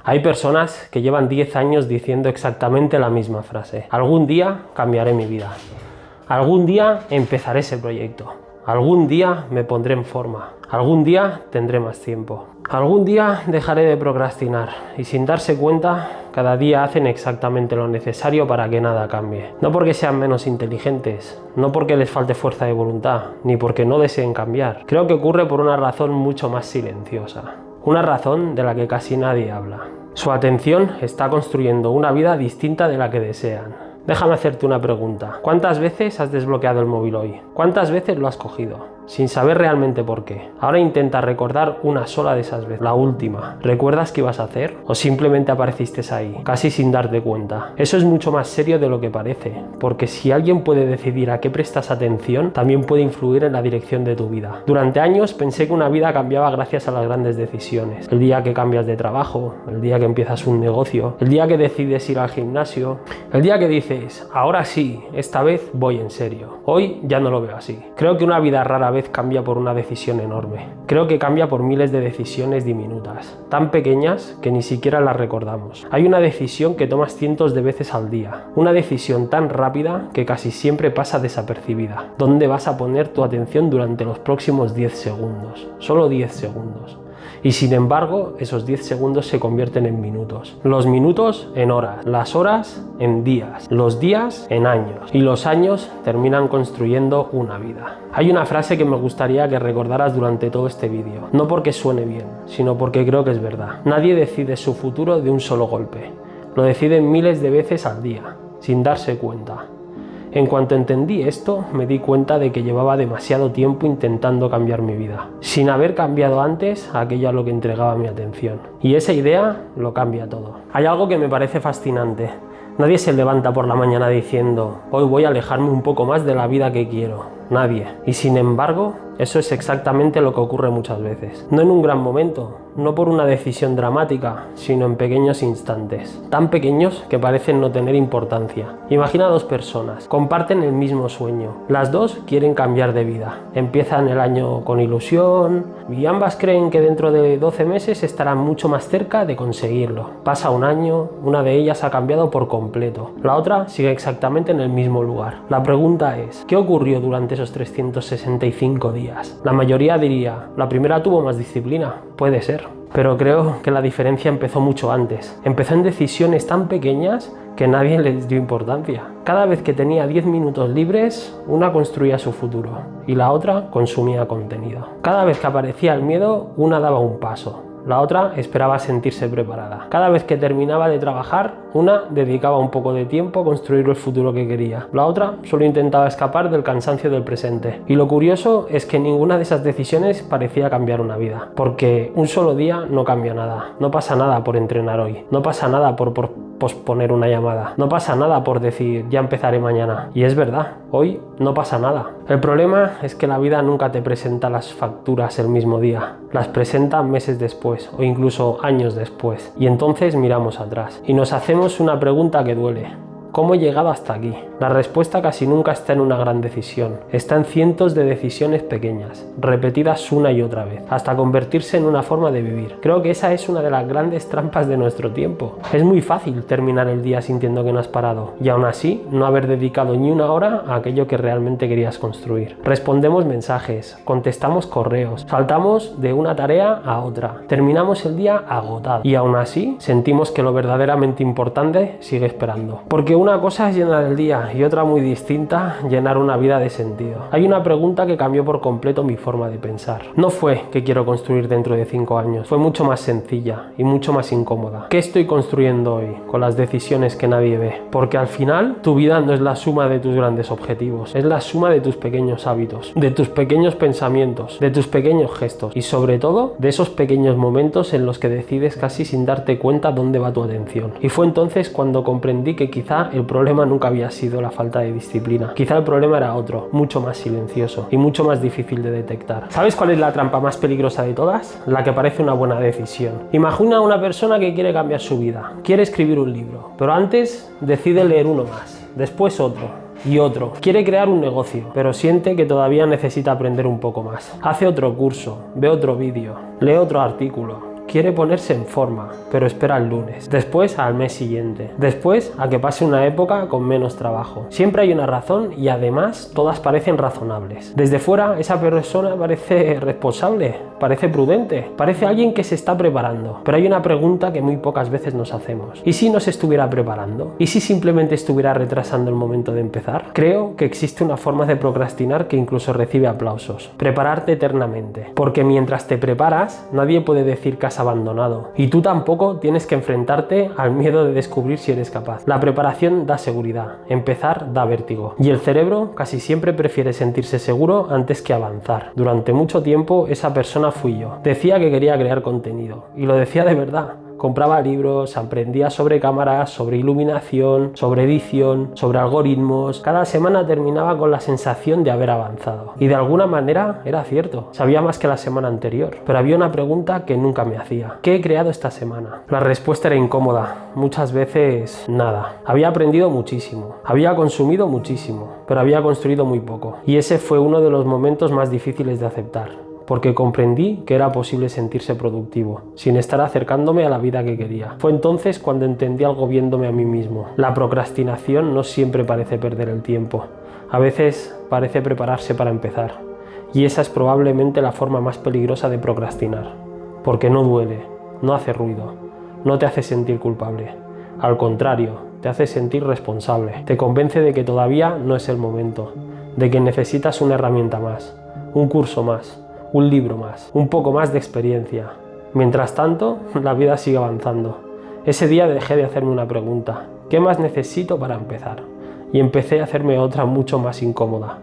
Hay personas que llevan 10 años diciendo exactamente la misma frase. Algún día cambiaré mi vida. Algún día empezaré ese proyecto. Algún día me pondré en forma. Algún día tendré más tiempo. Algún día dejaré de procrastinar y sin darse cuenta, cada día hacen exactamente lo necesario para que nada cambie. No porque sean menos inteligentes, no porque les falte fuerza de voluntad, ni porque no deseen cambiar. Creo que ocurre por una razón mucho más silenciosa. Una razón de la que casi nadie habla. Su atención está construyendo una vida distinta de la que desean. Déjame hacerte una pregunta. ¿Cuántas veces has desbloqueado el móvil hoy? ¿Cuántas veces lo has cogido? Sin saber realmente por qué. Ahora intenta recordar una sola de esas veces, la última. ¿Recuerdas qué ibas a hacer? ¿O simplemente apareciste ahí, casi sin darte cuenta? Eso es mucho más serio de lo que parece, porque si alguien puede decidir a qué prestas atención, también puede influir en la dirección de tu vida. Durante años pensé que una vida cambiaba gracias a las grandes decisiones. El día que cambias de trabajo, el día que empiezas un negocio, el día que decides ir al gimnasio, el día que dices, ahora sí, esta vez voy en serio. Hoy ya no lo veo así. Creo que una vida rara vez cambia por una decisión enorme. Creo que cambia por miles de decisiones diminutas, tan pequeñas que ni siquiera las recordamos. Hay una decisión que tomas cientos de veces al día, una decisión tan rápida que casi siempre pasa desapercibida. ¿Dónde vas a poner tu atención durante los próximos 10 segundos? Solo 10 segundos. Y sin embargo, esos 10 segundos se convierten en minutos. Los minutos en horas, las horas en días, los días en años. Y los años terminan construyendo una vida. Hay una frase que me gustaría que recordaras durante todo este vídeo. No porque suene bien, sino porque creo que es verdad. Nadie decide su futuro de un solo golpe. Lo deciden miles de veces al día, sin darse cuenta. En cuanto entendí esto, me di cuenta de que llevaba demasiado tiempo intentando cambiar mi vida, sin haber cambiado antes aquello a lo que entregaba mi atención. Y esa idea lo cambia todo. Hay algo que me parece fascinante. Nadie se levanta por la mañana diciendo, hoy voy a alejarme un poco más de la vida que quiero. Nadie. Y sin embargo, eso es exactamente lo que ocurre muchas veces. No en un gran momento, no por una decisión dramática, sino en pequeños instantes. Tan pequeños que parecen no tener importancia. Imagina dos personas, comparten el mismo sueño. Las dos quieren cambiar de vida. Empiezan el año con ilusión y ambas creen que dentro de 12 meses estarán mucho más cerca de conseguirlo. Pasa un año, una de ellas ha cambiado por completo. La otra sigue exactamente en el mismo lugar. La pregunta es, ¿qué ocurrió durante esos 365 días? La mayoría diría, la primera tuvo más disciplina. Puede ser. Pero creo que la diferencia empezó mucho antes. Empezó en decisiones tan pequeñas que nadie les dio importancia. Cada vez que tenía 10 minutos libres, una construía su futuro y la otra consumía contenido. Cada vez que aparecía el miedo, una daba un paso. La otra esperaba sentirse preparada. Cada vez que terminaba de trabajar, una dedicaba un poco de tiempo a construir el futuro que quería. La otra solo intentaba escapar del cansancio del presente. Y lo curioso es que ninguna de esas decisiones parecía cambiar una vida. Porque un solo día no cambia nada. No pasa nada por entrenar hoy. No pasa nada por posponer una llamada. No pasa nada por decir ya empezaré mañana. Y es verdad, hoy no pasa nada. El problema es que la vida nunca te presenta las facturas el mismo día. Las presenta meses después o incluso años después. Y entonces miramos atrás y nos hacemos una pregunta que duele. ¿Cómo he llegado hasta aquí? La respuesta casi nunca está en una gran decisión. Está en cientos de decisiones pequeñas, repetidas una y otra vez, hasta convertirse en una forma de vivir. Creo que esa es una de las grandes trampas de nuestro tiempo. Es muy fácil terminar el día sintiendo que no has parado y aún así no haber dedicado ni una hora a aquello que realmente querías construir. Respondemos mensajes, contestamos correos, saltamos de una tarea a otra, terminamos el día agotado y aún así sentimos que lo verdaderamente importante sigue esperando. Porque una cosa es llenar el día y otra muy distinta, llenar una vida de sentido. Hay una pregunta que cambió por completo mi forma de pensar. No fue qué quiero construir dentro de 5 años, fue mucho más sencilla y mucho más incómoda. ¿Qué estoy construyendo hoy con las decisiones que nadie ve? Porque al final tu vida no es la suma de tus grandes objetivos, es la suma de tus pequeños hábitos, de tus pequeños pensamientos, de tus pequeños gestos y sobre todo de esos pequeños momentos en los que decides casi sin darte cuenta dónde va tu atención. Y fue entonces cuando comprendí que quizá el problema nunca había sido la falta de disciplina. Quizá el problema era otro, mucho más silencioso y mucho más difícil de detectar. ¿Sabes cuál es la trampa más peligrosa de todas? La que parece una buena decisión. Imagina a una persona que quiere cambiar su vida, quiere escribir un libro, pero antes decide leer uno más, después otro y otro. Quiere crear un negocio, pero siente que todavía necesita aprender un poco más. Hace otro curso, ve otro vídeo, lee otro artículo. quiere ponerse en forma, pero espera al lunes, después al mes siguiente, después a que pase una época con menos trabajo. Siempre hay una razón y además todas parecen razonables. Desde fuera esa persona parece responsable, parece prudente, parece alguien que se está preparando. Pero hay una pregunta que muy pocas veces nos hacemos. ¿Y si no se estuviera preparando? ¿Y si simplemente estuviera retrasando el momento de empezar? Creo que existe una forma de procrastinar que incluso recibe aplausos. Prepararte eternamente. Porque mientras te preparas, nadie puede decir que has abandonado. Y tú tampoco tienes que enfrentarte al miedo de descubrir si eres capaz. La preparación da seguridad. Empezar da vértigo. Y el cerebro casi siempre prefiere sentirse seguro antes que avanzar. Durante mucho tiempo esa persona fui yo. Decía que quería crear contenido. Y lo decía de verdad. Compraba libros, aprendía sobre cámaras, sobre iluminación, sobre edición, sobre algoritmos. Cada semana terminaba con la sensación de haber avanzado. Y de alguna manera era cierto. Sabía más que la semana anterior. Pero había una pregunta que nunca me hacía. ¿Qué he creado esta semana? La respuesta era incómoda. Muchas veces nada. Había aprendido muchísimo. Había consumido muchísimo. Pero había construido muy poco. Y ese fue uno de los momentos más difíciles de aceptar. Porque comprendí que era posible sentirse productivo, sin estar acercándome a la vida que quería. Fue entonces cuando entendí algo viéndome a mí mismo. La procrastinación no siempre parece perder el tiempo. A veces parece prepararse para empezar. Y esa es probablemente la forma más peligrosa de procrastinar. Porque no duele, no hace ruido, no te hace sentir culpable. Al contrario, te hace sentir responsable. Te convence de que todavía no es el momento, de que necesitas una herramienta más, un curso más, un libro más, un poco más de experiencia. Mientras tanto, la vida sigue avanzando. Ese día dejé de hacerme una pregunta. ¿Qué más necesito para empezar? Y empecé a hacerme otra mucho más incómoda.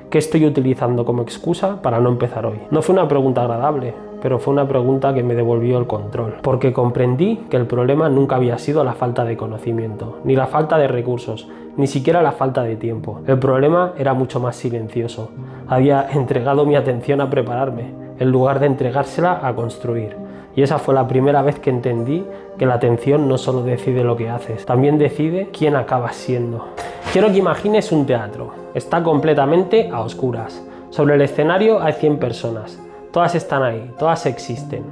¿Qué estoy utilizando como excusa para no empezar hoy? No fue una pregunta agradable, pero fue una pregunta que me devolvió el control. Porque comprendí que el problema nunca había sido la falta de conocimiento, ni la falta de recursos, ni siquiera la falta de tiempo. El problema era mucho más silencioso. Había entregado mi atención a prepararme, en lugar de entregársela a construir. Y esa fue la primera vez que entendí que la atención no solo decide lo que haces, también decide quién acabas siendo. Quiero que imagines un teatro. Está completamente a oscuras. Sobre el escenario hay 100 personas. Todas están ahí, todas existen.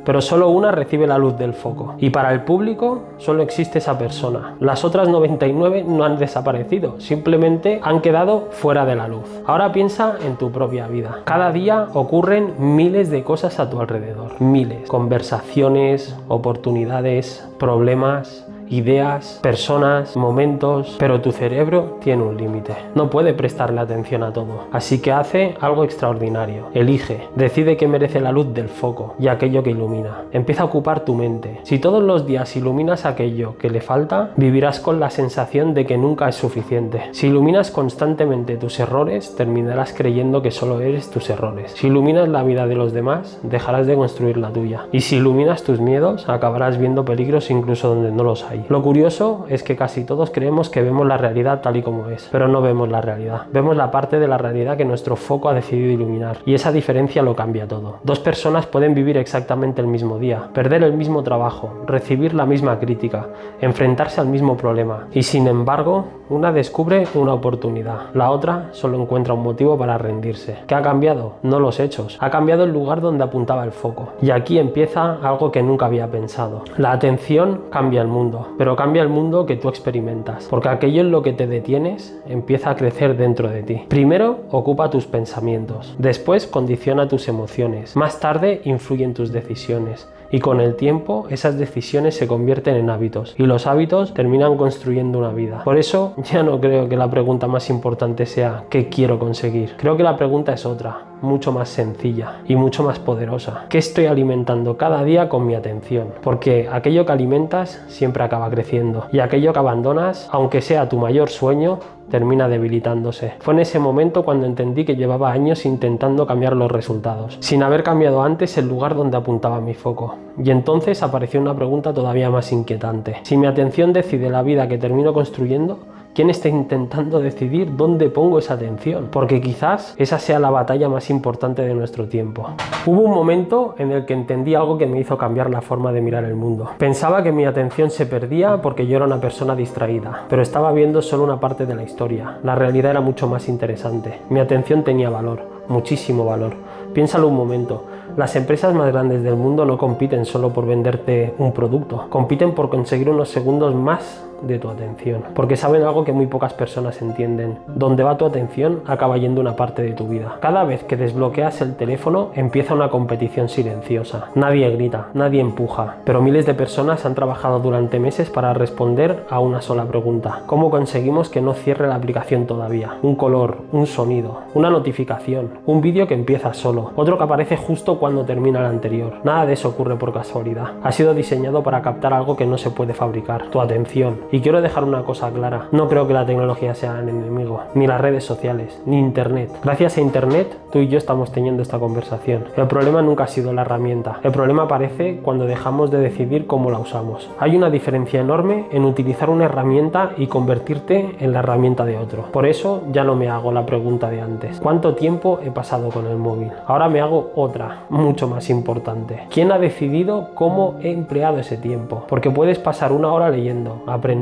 Pero solo una recibe la luz del foco. Y para el público solo existe esa persona. Las otras 99 no han desaparecido, simplemente han quedado fuera de la luz. Ahora piensa en tu propia vida. Cada día ocurren miles de cosas a tu alrededor. Miles. Conversaciones, oportunidades, problemas, ideas, personas, momentos, pero tu cerebro tiene un límite. No puede prestarle atención a todo. Así que hace algo extraordinario. Elige, decide qué merece la luz del foco y aquello que ilumina. Empieza a ocupar tu mente. Si todos los días iluminas aquello que le falta, vivirás con la sensación de que nunca es suficiente. Si iluminas constantemente tus errores, terminarás creyendo que solo eres tus errores. Si iluminas la vida de los demás, dejarás de construir la tuya. Y si iluminas tus miedos, acabarás viendo peligros incluso donde no los hay. Lo curioso es que casi todos creemos que vemos la realidad tal y como es, pero no vemos la realidad. Vemos la parte de la realidad que nuestro foco ha decidido iluminar, y esa diferencia lo cambia todo. Dos personas pueden vivir exactamente el mismo día, perder el mismo trabajo, recibir la misma crítica, enfrentarse al mismo problema, y sin embargo, una descubre una oportunidad, la otra solo encuentra un motivo para rendirse. ¿Qué ha cambiado? No los hechos, ha cambiado el lugar donde apuntaba el foco. Y aquí empieza algo que nunca había pensado. La atención cambia el mundo, pero cambia el mundo que tú experimentas, porque aquello en lo que te detienes empieza a crecer dentro de ti. Primero, ocupa tus pensamientos, después condiciona tus emociones, más tarde influye en tus decisiones. Y con el tiempo esas decisiones se convierten en hábitos y los hábitos terminan construyendo una vida. Por eso ya no creo que la pregunta más importante sea ¿qué quiero conseguir? Creo que la pregunta es otra, mucho más sencilla y mucho más poderosa. ¿Qué estoy alimentando cada día con mi atención? Porque aquello que alimentas siempre acaba creciendo y aquello que abandonas, aunque sea tu mayor sueño, termina debilitándose. Fue en ese momento cuando entendí que llevaba años intentando cambiar los resultados, sin haber cambiado antes el lugar donde apuntaba mi foco. Y entonces apareció una pregunta todavía más inquietante. Si mi atención decide la vida que termino construyendo, ¿quién está intentando decidir dónde pongo esa atención? Porque quizás esa sea la batalla más importante de nuestro tiempo. Hubo un momento en el que entendí algo que me hizo cambiar la forma de mirar el mundo. Pensaba que mi atención se perdía porque yo era una persona distraída, pero estaba viendo solo una parte de la historia. La realidad era mucho más interesante. Mi atención tenía valor, muchísimo valor. Piénsalo un momento. Las empresas más grandes del mundo no compiten solo por venderte un producto, compiten por conseguir unos segundos más de tu atención, porque saben algo que muy pocas personas entienden: donde va tu atención acaba yendo una parte de tu vida. Cada vez que desbloqueas el teléfono empieza una competición silenciosa. Nadie grita, nadie empuja, pero miles de personas han trabajado durante meses para responder a una sola pregunta: ¿cómo conseguimos que no cierre la aplicación todavía? Un color, un sonido, una notificación, un vídeo que empieza solo, otro que aparece justo cuando termina el anterior. Nada de eso ocurre por casualidad. Ha sido diseñado para captar algo que no se puede fabricar: tu atención. Y quiero dejar una cosa clara: no creo que la tecnología sea el enemigo, ni las redes sociales, ni internet. Gracias a internet, tú y yo estamos teniendo esta conversación. El problema nunca ha sido la herramienta. El problema aparece cuando dejamos de decidir cómo la usamos. Hay una diferencia enorme en utilizar una herramienta y convertirte en la herramienta de otro. Por eso ya no me hago la pregunta de antes: ¿cuánto tiempo he pasado con el móvil? Ahora me hago otra, mucho más importante: ¿quién ha decidido cómo he empleado ese tiempo? Porque puedes pasar una hora leyendo, aprendiendo,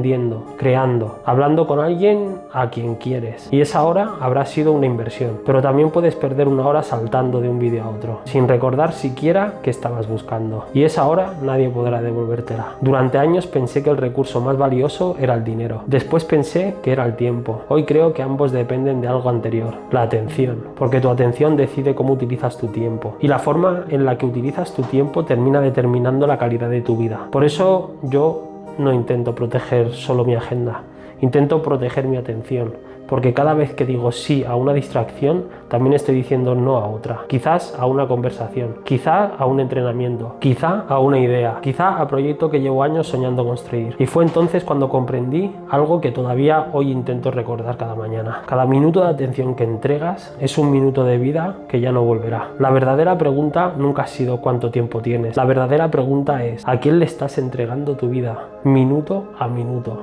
creando, hablando con alguien a quien quieres, y esa hora habrá sido una inversión, pero también puedes perder una hora saltando de un vídeo a otro, sin recordar siquiera qué estabas buscando, y esa hora nadie podrá devolvértela. Durante años pensé que el recurso más valioso era el dinero, después pensé que era el tiempo. Hoy creo que ambos dependen de algo anterior: la atención, porque tu atención decide cómo utilizas tu tiempo, y la forma en la que utilizas tu tiempo termina determinando la calidad de tu vida. Por eso yo no intento proteger solo mi agenda, intento proteger mi atención, porque cada vez que digo sí a una distracción, también estoy diciendo no a otra. Quizás a una conversación, quizá a un entrenamiento, quizá a una idea, quizá a proyecto que llevo años soñando construir. Y fue entonces cuando comprendí algo que todavía hoy intento recordar cada mañana: cada minuto de atención que entregas es un minuto de vida que ya no volverá. La verdadera pregunta nunca ha sido cuánto tiempo tienes. La verdadera pregunta es: ¿a quién le estás entregando tu vida, minuto a minuto?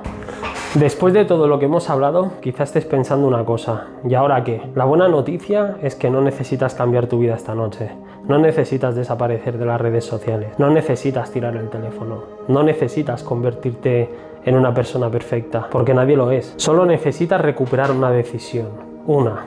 Después de todo lo que hemos hablado, quizás estés pensando una cosa: ¿y ahora qué? La buena noticia es que no necesitas cambiar tu vida esta noche. No necesitas desaparecer de las redes sociales. No necesitas tirar el teléfono. No necesitas convertirte en una persona perfecta, porque nadie lo es. Solo necesitas recuperar una decisión.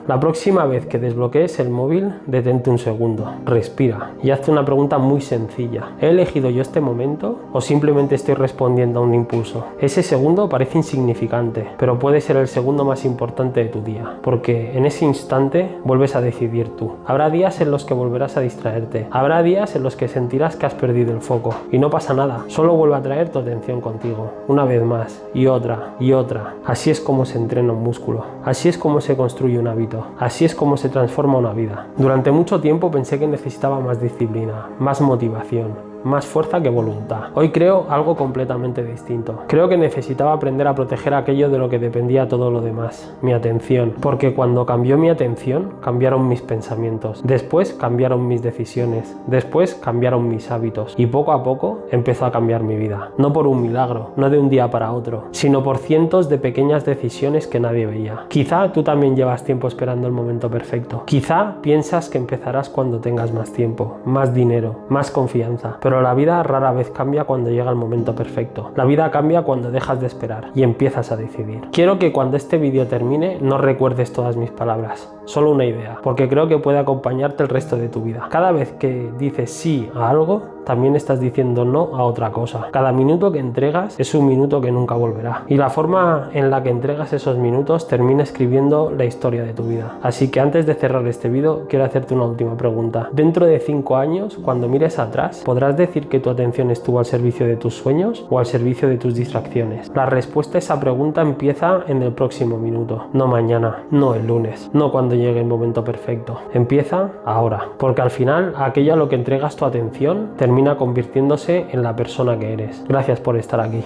La próxima vez que desbloquees el móvil, detente un segundo, respira y hazte una pregunta muy sencilla: ¿he elegido yo este momento o simplemente estoy respondiendo a un impulso? Ese segundo parece insignificante, pero puede ser el segundo más importante de tu día, porque en ese instante vuelves a decidir tú. Habrá días en los que volverás a distraerte, habrá días en los que sentirás que has perdido el foco, y no pasa nada, solo vuelve a traer tu atención contigo, una vez más, y otra, y otra. Así es como se entrena un músculo, así es como se construye un hábito, así es como se transforma una vida. Durante mucho tiempo pensé que necesitaba más disciplina, más motivación, más fuerza que voluntad. Hoy creo algo completamente distinto. Creo que necesitaba aprender a proteger aquello de lo que dependía todo lo demás: mi atención. Porque cuando cambió mi atención, cambiaron mis pensamientos. Después cambiaron mis decisiones. Después cambiaron mis hábitos. Y poco a poco empezó a cambiar mi vida. No por un milagro, no de un día para otro, sino por cientos de pequeñas decisiones que nadie veía. Quizá tú también llevas tiempo esperando el momento perfecto. Quizá piensas que empezarás cuando tengas más tiempo, más dinero, más confianza. Pero la vida rara vez cambia cuando llega el momento perfecto. La vida cambia cuando dejas de esperar y empiezas a decidir. Quiero que cuando este vídeo termine no recuerdes todas mis palabras, solo una idea, porque creo que puede acompañarte el resto de tu vida. Cada vez que dices sí a algo, también estás diciendo no a otra cosa. Cada minuto que entregas es un minuto que nunca volverá. Y la forma en la que entregas esos minutos termina escribiendo la historia de tu vida. Así que antes de cerrar este vídeo, quiero hacerte una última pregunta. Dentro de 5 años, cuando mires atrás, ¿podrás decir que tu atención estuvo al servicio de tus sueños o al servicio de tus distracciones? La respuesta a esa pregunta empieza en el próximo minuto, no mañana, no el lunes, no cuando llegue el momento perfecto. Empieza ahora, porque al final aquello a lo que entregas tu atención termina convirtiéndose en la persona que eres. Gracias por estar aquí.